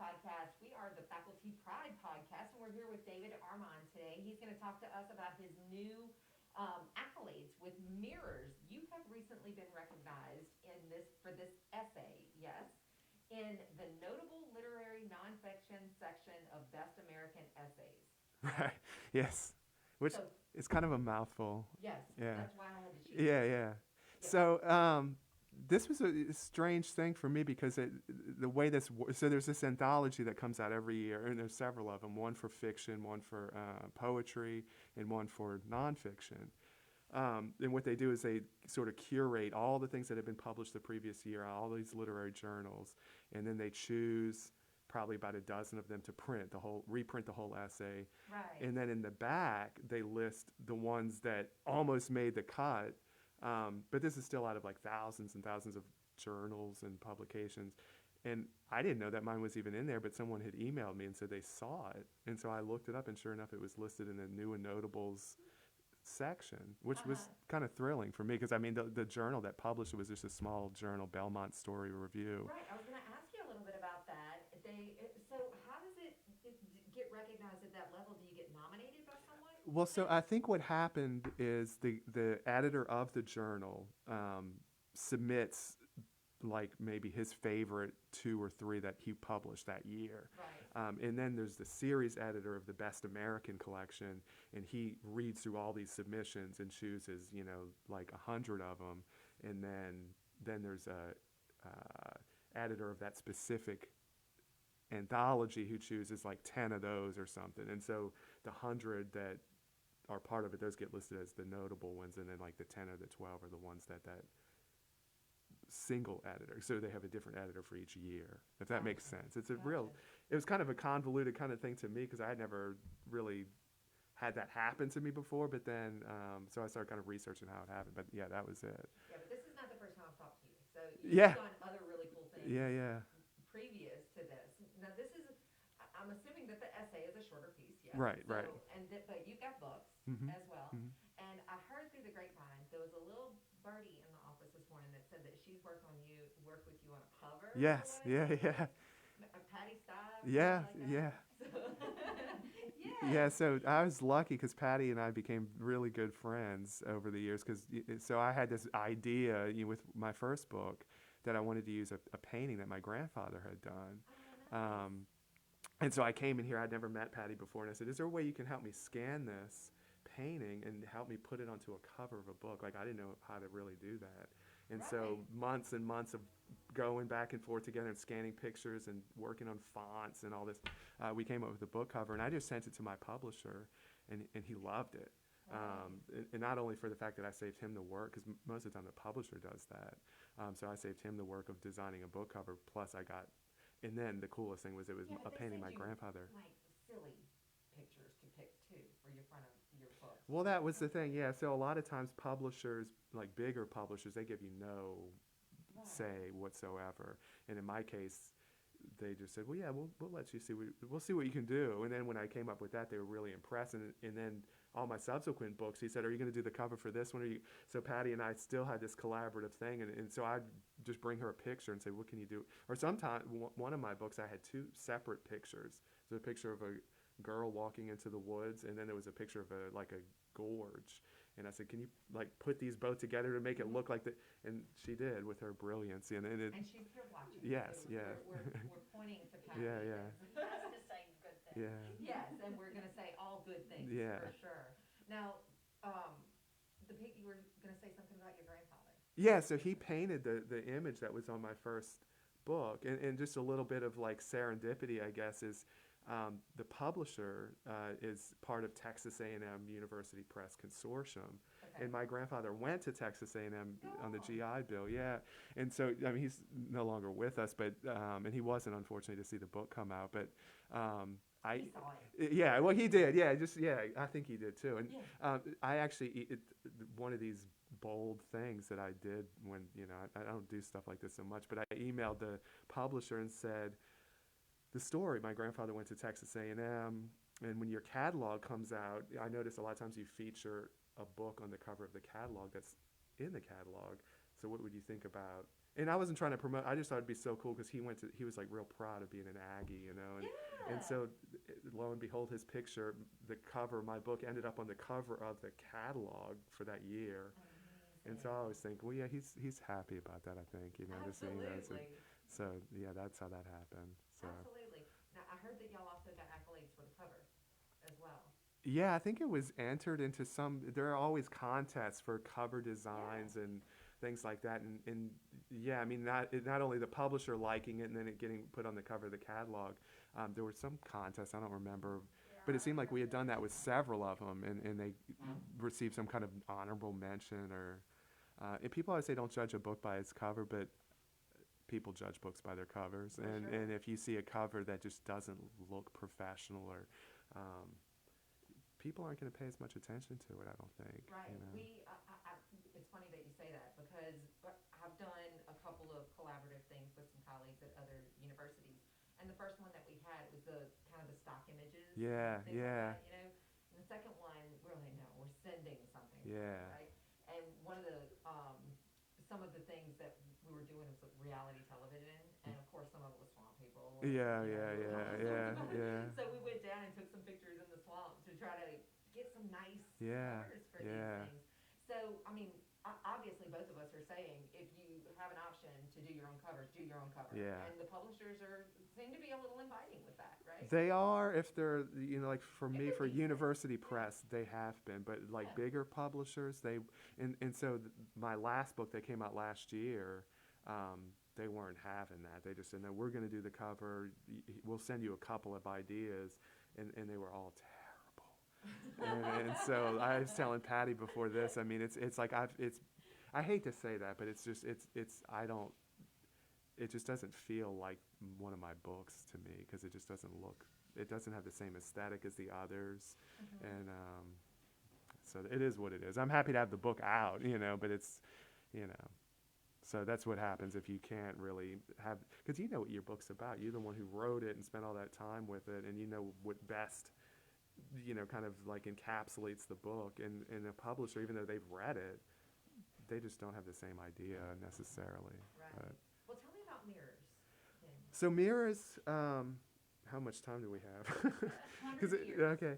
podcast. We are the Faculty Pride podcast, and we're here with David Armand today. He's going to talk to us about his new accolades with mirrors. You have recently been recognized in this for this essay, yes, in the notable literary nonfiction section of Best American Essays, Right. right? Yes. Which So, is kind of a mouthful. yes, Yeah. that's why I had to cheat. Yeah, yeah. Yes. So, this was a strange thing for me because the way so there's this anthology that comes out every year, and there's several of them. One for fiction, one for poetry, and one for nonfiction. And what they do is they sort of curate all the things that have been published the previous year, all these literary journals, and then they choose probably about a dozen of them to reprint the whole essay. Right. And then in the back, they list the ones that almost made the cut. But this is still out of like thousands and thousands of journals and publications. And I didn't know that mine was even in there, but someone had emailed me and said they saw it. And so I looked it up, and sure enough, it was listed in the new and notables section, which Uh-huh. was kind of thrilling for me because I mean, the journal that published it was just a small journal, Belmont Story Review. Right. I was going to ask you a little bit about that. So how does it get recognized at that level? Do you get nominated by someone? Well, so I think what happened is the editor of the journal submits like maybe his favorite two or three that he published that year. Right. And then there's the series editor of the Best American collection, and he reads through all these submissions and chooses, like 100 of them. And then there's a editor of that specific anthology who chooses like 10 of those or something. And so the 100 that are part of it, those get listed as the notable ones, and then like the 10 or the 12 are the ones that single editor. So they have a different editor for each year, if that makes Gotcha. sense. Gotcha. It was kind of a convoluted kind of thing to me because I had never really had that happen to me before. But then, so I started kind of researching how it happened. But yeah, that was it. Yeah, but this is not the first time I've talked to you. So you've Yeah, done other really cool things yeah, yeah. previous to this. Now this is, I'm assuming that the essay is a shorter piece, yes. Right, So right. but you've got books Mm-hmm. as well. Mm-hmm. And I heard through the grapevine there was a little birdie in the office this morning that said that she's worked with you on a cover for Yes, one of yeah, your yeah, books. Patty Stiles, yeah, something like that. yeah. So, Yeah, yes. so I was lucky because Patty and I became really good friends over the years. So I had this idea, with my first book, that I wanted to use a painting that my grandfather had done. Oh, nice. Um, and so I came in here. I'd never met Patty before, and I said, "Is there a way you can help me scan this painting and help me put it onto a cover of a book?" Like I didn't know how to really do that, and so Right. months and months of going back and forth together and scanning pictures and working on fonts and all this, we came up with a book cover, and I just sent it to my publisher, and he loved it. Right. And not only for the fact that I saved him the work, because most of the time the publisher does that, so I saved him the work of designing a book cover. Plus, and then the coolest thing was it was Yeah, a but they painting send my you grandfather. like silly pictures to pick too for your front of your books. Well, that was the thing, yeah. So a lot of times publishers, like bigger publishers, they give you no Right. say whatsoever. And in my case, they just said, "Well, yeah, we'll let you see. We'll see what you can do." And then when I came up with that, they were really impressed. And then all my subsequent books, he said, "Are you going to do the cover for this one?" So Patty and I still had this collaborative thing, and so I'd just bring her a picture and say, "What can you do?" Or sometimes one of my books, I had two separate pictures. So a picture of a girl walking into the woods, and then there was a picture of a gorge. And I said, "Can you like put these both together to make it Mm-hmm. look like that?" And she did with her brilliance. And it, And she's here watching, so yes, yeah, we're pointing to Patty. yeah, yeah, He has to say good things. yeah, Yes, and we're going to say all good things yeah. for sure. Now, um, you were going to say something about your grandfather. Yeah, so he painted the image that was on my first book. And just a little bit of like serendipity, I guess, is the publisher is part of Texas A&M University Press Consortium. Okay. And my grandfather went to Texas A&M on the Oh, GI Bill, yeah. And so, I mean, he's no longer with us, but and he wasn't, unfortunately, to see the book come out. But I, he saw it. yeah, well, he did, yeah, I think he did too. And Yeah. I actually, one of these bold things that I did when, I don't do stuff like this so much, but I emailed the publisher and said, the story, my grandfather went to Texas A&M, and when your catalog comes out, I notice a lot of times you feature a book on the cover of the catalog that's in the catalog. So what would you think about And I wasn't trying to promote. I just thought it'd be so cool because he was like real proud of being an Aggie, you know. And Yeah. so lo and behold, his picture, the cover of my book ended up on the cover of the catalog for that year. And so I Amazing. always think, well, yeah, he's happy about that. I think, you know, to see, you know, Absolutely. so yeah, that's how that happened. So Absolutely. Now, I heard that y'all also got accolades for the cover as well. yeah, I think it was entered into some. There are always contests for cover Yeah. designs and things like that, and yeah, I mean, not only the publisher liking it and then it getting put on the cover of the catalog. There were some contests I don't remember, but it seemed like we had done that with several of them, and they received some kind of honorable mention or. And people always say don't judge a book by its cover, but people judge books by their covers, For and sure. if you see a cover that just doesn't look professional or um, people aren't going to pay as much attention to it. I don't think. Right. You know. It's funny that you say that because I've done a couple of collaborative things with some colleagues at other universities. And the first one that we had was the kind of the stock images and Yeah. things like Yeah. that, you know. And the second one, we're like, no, we're sending something to them, Yeah. right? And one of the some of the things that we were doing was like reality television, and of course some of it was swamp people, and Yeah. you know Yeah. we were Yeah. always talking Yeah. about it. Yeah. So we went down and took some pictures in the swamp to try to get some nice Yeah. covers for these Yeah. things. So I mean, obviously both of us are saying if you have an option to do your own covers, do your own cover, Yeah. and the publishers are seem to be a little inviting with that, right? They are if they're you know like for If me they're for decent, university yeah, press they have been but like yeah, bigger publishers they and so my last book that came out last year they weren't having that they just said no we're going to do the cover we'll send you a couple of ideas and they were all terrible and so I was telling Patty before this I mean it's like I hate to say that but it's just it's I don't it just doesn't feel like one of my books to me because it just doesn't look it doesn't have the same aesthetic as the others hmm and so it is what it is. I'm happy to have the book out, you know, but it's you know so that's what happens if you can't really have because you know what your book's about. You're the one who wrote it and spent all that time with it, and you know what best you know kind of like encapsulates the book. And a publisher, even though they've read it, they just don't have the same idea necessarily. But right. Well, tell me about mirrors. Then. so mirrors, how much time do we have? Because 100 years. okay,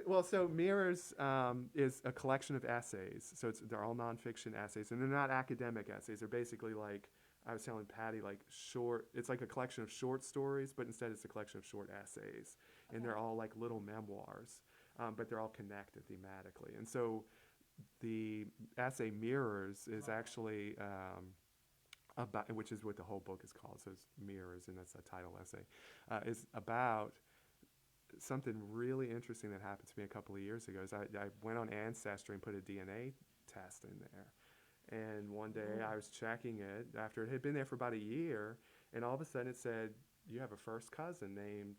well, so mirrors is a collection of essays. So they're all nonfiction essays, and they're not academic essays. They're basically like I was telling Patty, like short. It's like a collection of short stories, but instead it's a collection of short essays, and Okay. they're all like little memoirs, but they're all connected thematically. And so the essay mirrors is actually. About, which is what the whole book is called. So it's mirrors, and that's a title essay. Is about something really interesting that happened to me a couple of years ago. Is I went on Ancestry and put a DNA test in there, and one day Ooh. I was checking it after it had been there for about a year, and all of a sudden it said you have a first cousin named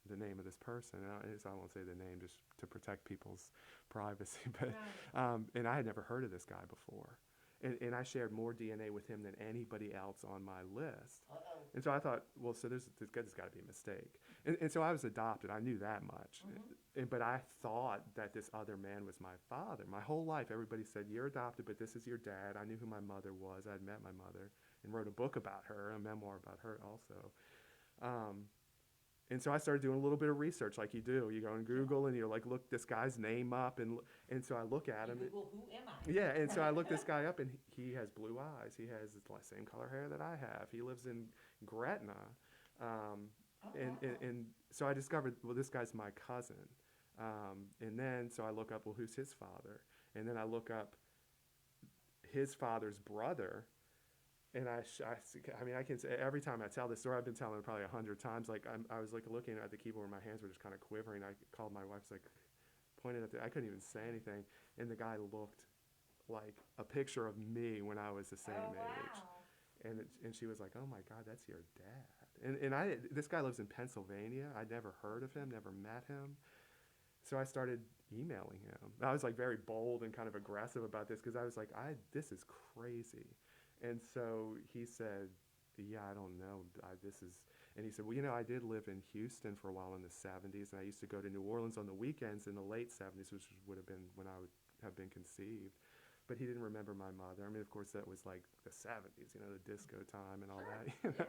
the name of this person. And I won't say the name just to protect people's privacy, but Right. and I had never heard of this guy before. And I shared more DNA with him than anybody else on my list. Uh oh. And so I thought, well, so there's got to be a mistake. And so I was adopted. I knew that much. Mm-hmm. But I thought that this other man was my father. My whole life, everybody said, you're adopted, but this is your dad. I knew who my mother was. I'd met my mother and wrote a book about her, a memoir about her also. Um, and so I started doing a little bit of research, like you do. You go on Yeah. Google and you're like, look this guy's name up, and so I look at You him. Google who am I? Yeah, and so I Right. look this guy up, and he has blue eyes. He has the same color hair that I have. He lives in Gretna, um, Oh and wow. and so I discovered, well, this guy's my cousin. And then so I look up, well, who's his father? And then I look up his father's brother, and I mean, I can say every time I tell this story, I've been telling it probably 100 times. Like I was like looking at the keyboard, and my hands were just kind of quivering. I called my wife, like pointed at I couldn't even say anything, and the guy looked like a picture of me when I was the same Oh age, wow. and she was like, "Oh my God, that's your dad." And this guy lives in Pennsylvania. I'd never heard of him, never met him, so I started emailing him. I was like very bold and kind of aggressive about this because I was like, this is crazy. And so he said, yeah, I don't know. This is, and he said, well, I did live in Houston for a while in the 70s, and I used to go to New Orleans on the weekends in the late 70s, which would have been when I would have been conceived. but he didn't remember my mother. I mean, of course, that was like the 70s, the disco time and all Sure. that, Yeah.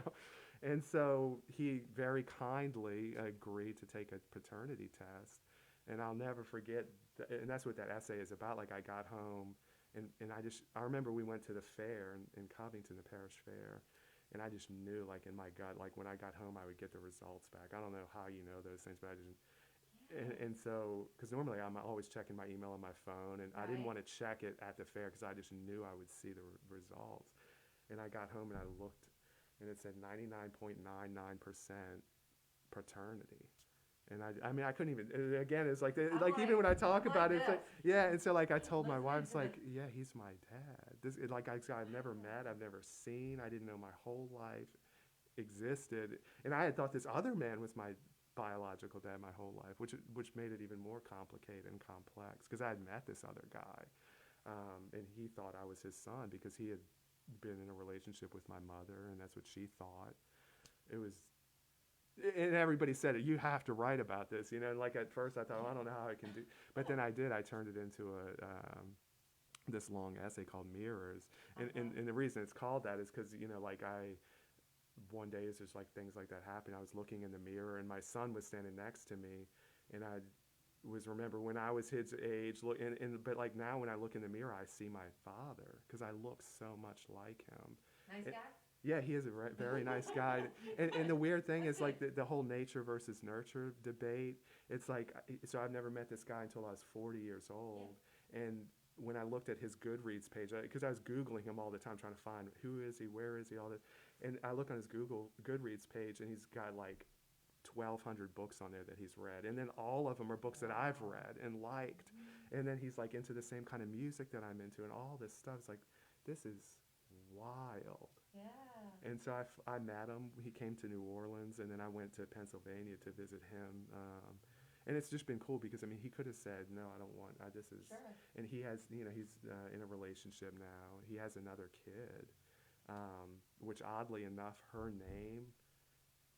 And so he very kindly agreed to take a paternity test. And I'll never forget, and that's what that essay is about. Like, I got home, and I remember we went to the fair in Covington, the parish fair, and I just knew, like, in my gut, like, when I got home, I would get the results back. I don't know how you know those things, but I just, Yeah. and so, because normally I'm always checking my email on my phone, and I didn't Right. want to check it at the fair because I just knew I would see the results. And I got home and I looked, and it said 99.99% paternity. And I mean, I couldn't even. Again, it's like, I'm like even when I I'm talk like about it, it's this, like, yeah. And so, like, I told my wife, listening it's to this. like, yeah, he's my dad. Like, I've never met, I've never seen, I didn't know my whole life existed, and I had thought this other man was my biological dad my whole life, which made it even more complicated and complex because I had met this other guy, and he thought I was his son because he had been in a relationship with my mother, and that's what she thought. It was, and everybody said it. You have to write about this, And like at first, I thought, I don't know how I can do, but then I did. I turned it into this long essay called Mirrors, Uh-huh. and the reason it's called that is because like I one day is just like things like that happened. I was looking in the mirror and my son was standing next to me, and I was remember when I was his age. Look, but like now when I look in the mirror, I see my father because I look so much like him. Nice It, guy. yeah, he is a very nice guy. And the weird thing That's is like good. the whole nature versus nurture debate. It's like, so I've never met this guy until I was 40 years Yeah. old. And when I looked at his Goodreads page, because I was Googling him all the time, trying to find who is he, where is he, all this. And I look on his Google Goodreads page, and he's got like 1,200 books on there that he's read, and then all of them are books that I've Wow. read and liked. And then he's like into the same kind of music that I'm into, and all this stuff. It's like, this is wild. Yeah. And so I met him. He came to New Orleans, and then I went to Pennsylvania to visit him. And it's just been cool because I mean, he could have said, "No, I don't want. This is," Sure. and he has, he's in a relationship now. He has another kid, which oddly enough, her name,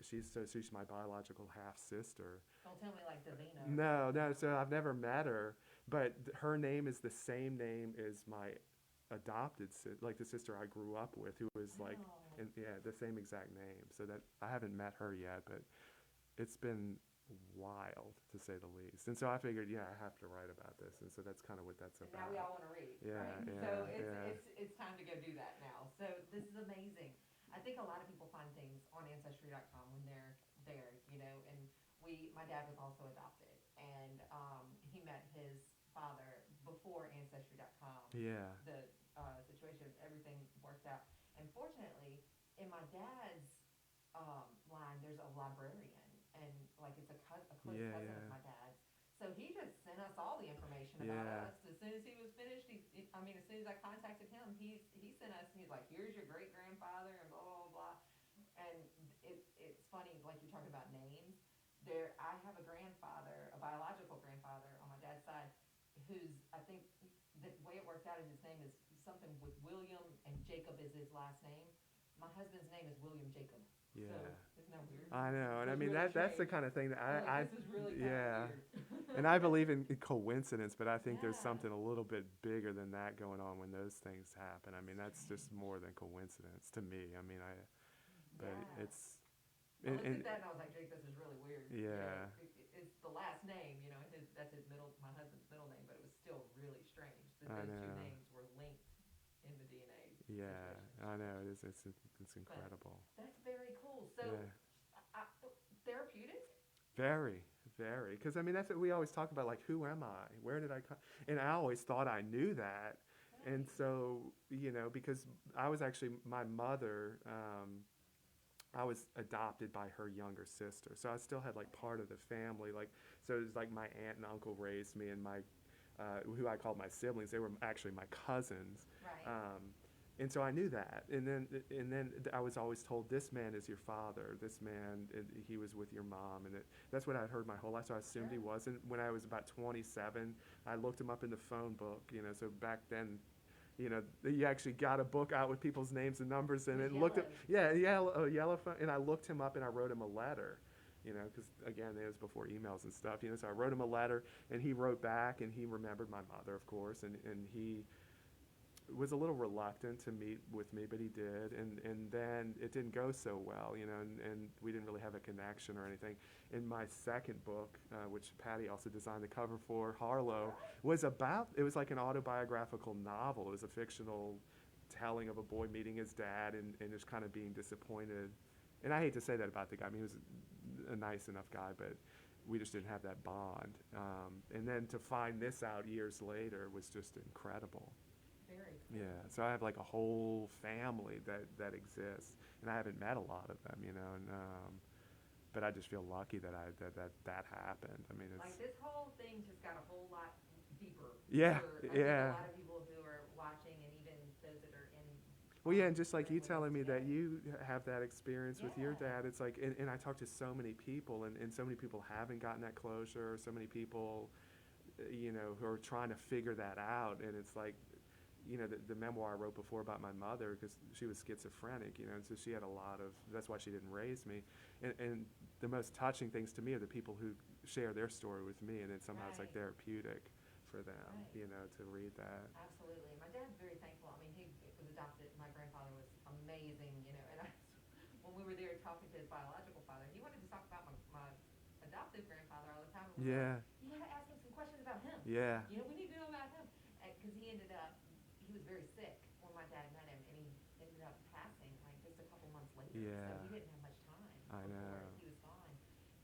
she's my biological half sister. Don't tell me like Davina or No, something. no. So I've never met her, but her name is the same name as my adopted like the sister I grew up with, who was like, Wow. yeah, the same exact name. So that I haven't met her yet, but it's been wild to say the least. And so I figured, yeah, I have to write about this, and so that's kind of what that's And now we about. all want to read, Yeah, right? So yeah, it's yeah, it's it's time to go do that now. So this is amazing. I think a lot of people find things on ancestry.com when they're there, and my dad was also adopted, and he met his father before ancestry.com. yeah, The situation, everything worked out, and fortunately, in my dad's line, there's a librarian, and like it's a close yeah, cousin of yeah, my dad's. So he just sent us all the information about yeah. us as soon as he was finished. I mean, as soon as I contacted him, he sent us. He's like, "Here's your great grandfather," and blah blah blah. And it's funny, like you're talking about names. I have a grandfather, a biological grandfather on my dad's side, who's I think the way it worked out is his name is something with William and Jacob is his last name. My husband's name is William Jacob. So Yeah, isn't that weird? I know, and I Feels mean really that's the strange. kind of thing that We're like, I this is really kind of yeah, weird. and I believe in coincidence, but I think there's Yeah. something a little bit bigger than that going on when those things happen. I mean, that's just Strange. more than coincidence to me. I mean, but Yeah. it's, I looked and at that and I was like, Jake, this is really weird. yeah, It's the last name, that's my husband's middle name, but it was still really strange that I those two know, names were linked in the DNA yeah, situation. I know. It's But incredible. that's very cool. So, Yeah, therapeutic? very, very. Because I mean, that's what we always talk about. Like, who am I? Where did I come? And I always thought I knew that. And Right. so, because I was actually my mother. I was adopted by her younger sister, so I still had like Okay. part of the family. Like, so it was like my aunt and uncle raised me, and my who I called my siblings. They were actually my cousins. Right. Um, and so I knew that, and then I was always told, "This man is your father. This man, he was with your mom," and that's what I'd heard my whole life. So I assumed he Sure. wasn't. When I was about 27, I looked him up in the phone book. So back then, you actually got a book out with people's names and numbers It in was it, and looked at, yellow. yeah, yellow phone, and I looked him up and I wrote him a letter, because again, it was before emails and stuff, so I wrote him a letter, and he wrote back, and he remembered my mother, of course, and he was a little reluctant to meet with me, but he did, and then it didn't go so well, and we didn't really have a connection or anything. In my second book, which Patty also designed the cover for, Harlow, it was like an autobiographical novel. It was a fictional telling of a boy meeting his dad and just kind of being disappointed. And I hate to say that about the guy. I mean, he was a nice enough guy, but we just didn't have that bond. And then to find this out years later was just incredible. Very cool. Yeah, so I have like a whole family that exists, and I haven't met a lot of them, and but I just feel lucky that that happened. I mean, it's Like this whole thing just got a whole lot deeper. yeah, For, I yeah. think a lot of people who are watching, and even those that are in. Well, yeah, and just like you with us telling me that today. you have that experience with your Yeah. dad, it's like, and I talk to so many people, and so many people haven't gotten that closure. So many people, who are trying to figure that out, and it's like, the memoir I wrote before about my mother, because she was schizophrenic, and so she had a lot of, that's why she didn't raise me. And the most touching things to me are the people who share their story with me, and then somehow it's like Right. therapeutic for them, Right. to read that. Absolutely. My dad's very thankful. I mean, he was adopted. My grandfather was amazing, and when we were there talking to his biological father, he wanted to talk about my adoptive grandfather all the time. And we were like, Yeah, you got to ask him some questions about him. yeah, We need to know about him. Because he was very sick when my dad met him, and he ended up passing like just a couple months later. So yeah, we didn't have much time I before know. he was gone.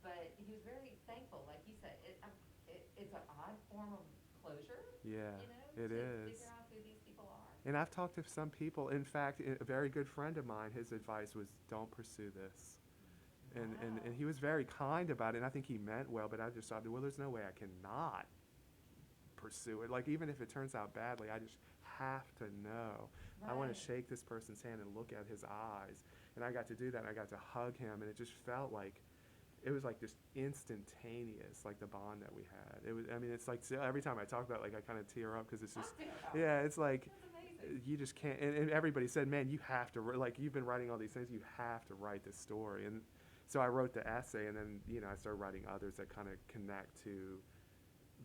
But he was very thankful. Like you said, it's an odd form of closure, Yeah, you know, it to is. figure out who these people are. And I've talked to some people. In fact, a very good friend of mine, his advice was, don't pursue this. And Wow. he was very kind about it, and I think he meant well, but I just thought, well, there's no way I cannot pursue it. Like, even if it turns out badly, I just have to know. I want to Right. shake this person's hand and look at his eyes. And I got to do that, and I got to hug him, and it just felt like it was like just instantaneous, like the bond that we had. It was, I mean, it's like every time I talk about it, like I kind of tear up because it's just, Wow. yeah, it's like That's amazing. you just can't. And everybody said, man, you have to, like, you've been writing all these things, you have to write this story. And so I wrote the essay, and then, I started writing others that kind of connect to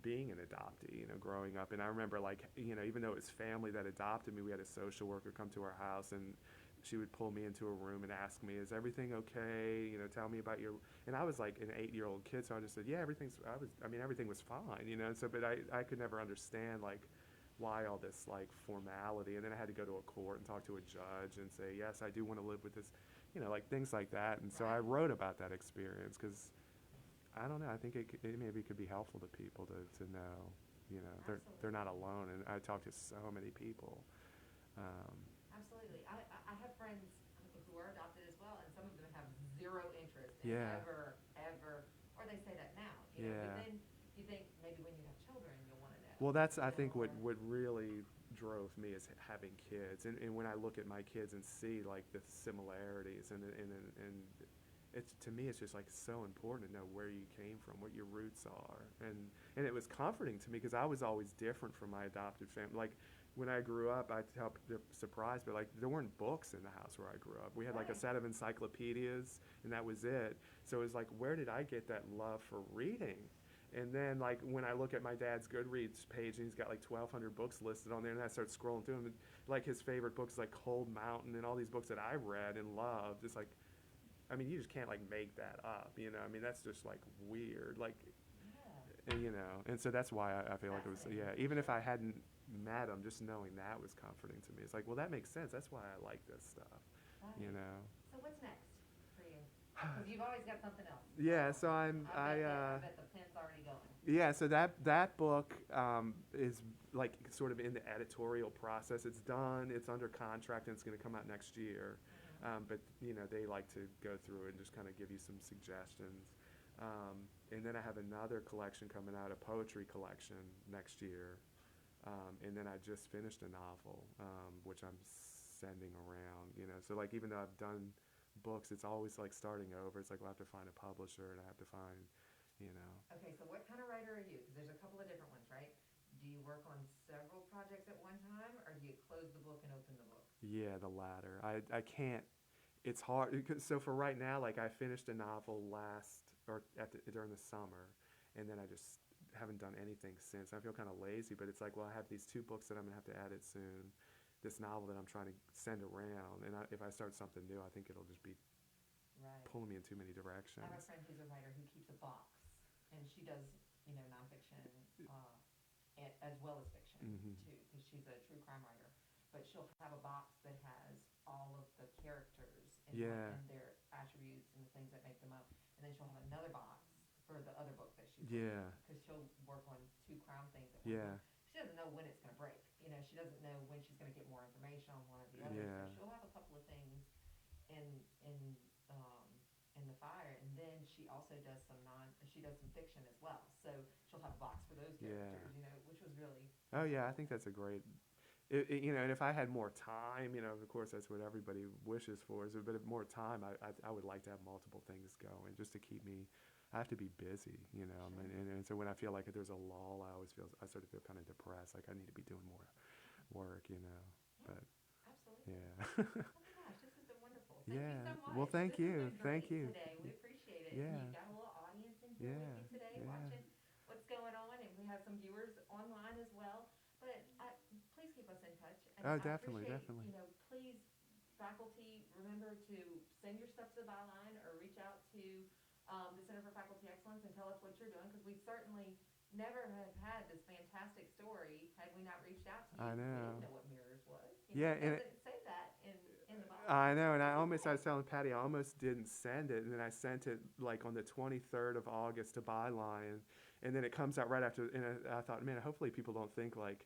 being an adoptee, growing up. And I remember, like, even though it was family that adopted me, we had a social worker come to our house, and she would pull me into a room and ask me, is everything okay? Tell me about your, and I was like an 8-year-old kid, so I just said, yeah, everything was fine, so, but I could never understand, like, why all this, like, formality. And then I had to go to a court and talk to a judge and say, yes, I do want to live with this, like, things like that. And so I Right. wrote about that experience because I don't know. I think it maybe could be helpful to people to know, they're not Absolutely. alone. And I talk to so many people. Um, Absolutely. I have friends who are adopted as well, and some of them have zero interest in yeah, ever, or they say that now, but yeah. then you think maybe when you have children, you'll want to know, Well, that's, I think, or, what really drove me is having kids. And when I look at my kids and see, like, the similarities, and it's, to me, it's just, like, so important to know where you came from, what your roots are. And it was comforting to me because I was always different from my adopted family. Like, when I grew up, I tell, they're surprised, but, like, there weren't books in the house where I grew up. We had, like, a right, set of encyclopedias, and that was it. So it was like, where did I get that love for reading? And then, like, when I look at my dad's Goodreads page, and he's got like 1,200 books listed on there, and I start scrolling through them, and, like, his favorite books like Cold Mountain and all these books that I read and loved. It's like, I mean, you just can't, like, make that up. I mean, that's just, like, weird. Like, yeah, and so that's why I feel like it was, fascinating yeah. for Even if sure. I hadn't met him, just knowing that was comforting to me. It's like, well, that makes sense. That's why I like this stuff. You Right. know. So what's next for you? Because you've always got something else going Yeah. on. So I'm I bet the pen's already going. Yeah, so that book is, like, sort of in the editorial process. It's done. It's under contract, and it's going to come out next year. Mm-hmm. But they like to go through and just kind of give you some suggestions. And then I have another collection coming out, a poetry collection next year. And then I just finished a novel, which I'm sending around. So, like, even though I've done books, it's always like starting over. It's like, well, I have to find a publisher, and I have to find, you know. Okay, so what kind of writer are you? Because there's a couple of different ones, right? Do you work on several projects at one time, or do you close the book and open the book? Yeah, the latter. I can't. It's hard. So for right now, like, I finished a novel during the summer, and then I just haven't done anything since. I feel kind of lazy, but it's like, well, I have these two books that I'm gonna have to edit soon, this novel that I'm trying to send around. And if I start something new, I think it'll just be Right. pulling me in too many I directions. have a friend who's a writer who keeps a box, and she does, nonfiction, as well as fiction Mm-hmm. too, because she's a true crime writer. But she'll have a box that has all of the characters Yeah. and their attributes and the things that make them up, and then she'll have another box for the other book that she's working Yeah. on, because she'll work on two crime things at one Yeah. time. She doesn't know when it's going to break. She doesn't know when she's going to get more information on one or the other. Yeah. So she'll have a couple of things in in um, in the fire, and then she also does some fiction as well. So she'll have a box for those Yeah. characters, which was really Oh yeah, I think that's a great. And if I had more time, of course that's what everybody wishes for. Is a bit of more time. I would like to have multiple things going just to keep me. I have to be busy, Sure. and so when I feel like there's a lull, I sort of feel kind of depressed. Like I need to be doing more work, Yeah, But absolutely. yeah. Oh my gosh, this has been wonderful. Thank you Yeah. so much. Well, thank This has you. been Thank great you. today. We appreciate it. Yeah. And you've got a little audience in here with Yeah. you today Yeah. watching what's going on, and we have some viewers online as well. But please keep us in touch. And Oh, I definitely, appreciate, definitely. please, faculty, remember to send your stuff to the byline or reach out to the Center for Faculty Excellence and tell us what you're doing, because we certainly never have had this fantastic story had we not reached out to you. I We know. didn't know what mirrors was. Yeah, It and doesn't say that in the byline. I know, and I was telling Patty, I almost didn't send it, and then I sent it like on the 23rd of August to Byline, and then it comes out right after, and I thought, man, hopefully people don't think like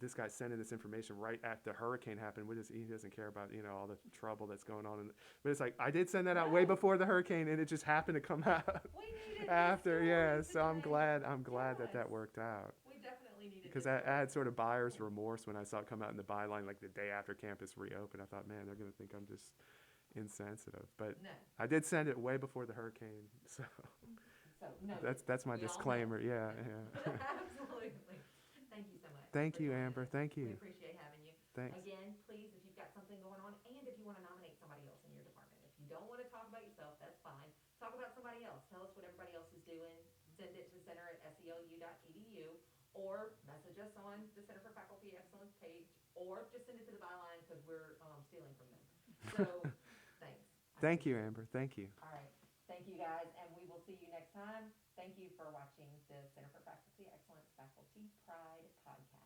this guy's sending this information right after the hurricane happened. He doesn't care about, all the trouble that's going on. But it's like, I did send that out way before the hurricane, and it just happened to come out We needed after, this yeah, story so I'm today. glad that Yes. worked out. We definitely needed Because this I story. had sort of buyer's remorse when I saw it come out in the byline like the day after campus reopened. I thought, man, they're going to think I'm just insensitive. But No. I did send it way before the hurricane, so So, no. that's my We all disclaimer. know. Yeah. Absolutely. Thank you so much. Thank for you, joining Amber. us. Thank We you. appreciate having you. Thanks. Again, please, if you've got something going on, and if you want to nominate somebody else in your department. If you don't want to talk about yourself, that's fine. Talk about somebody else. Tell us what everybody else is doing. Send it to center@selu.edu, or message us on the Center for Faculty Excellence page, or just send it to the byline, because we're stealing from them. So, thanks. Thank you, Amber. Thank you. All right. Thank you, guys, and we will see you next time. Thank you for watching the Center for Faculty Excellence Faculty Pride podcast.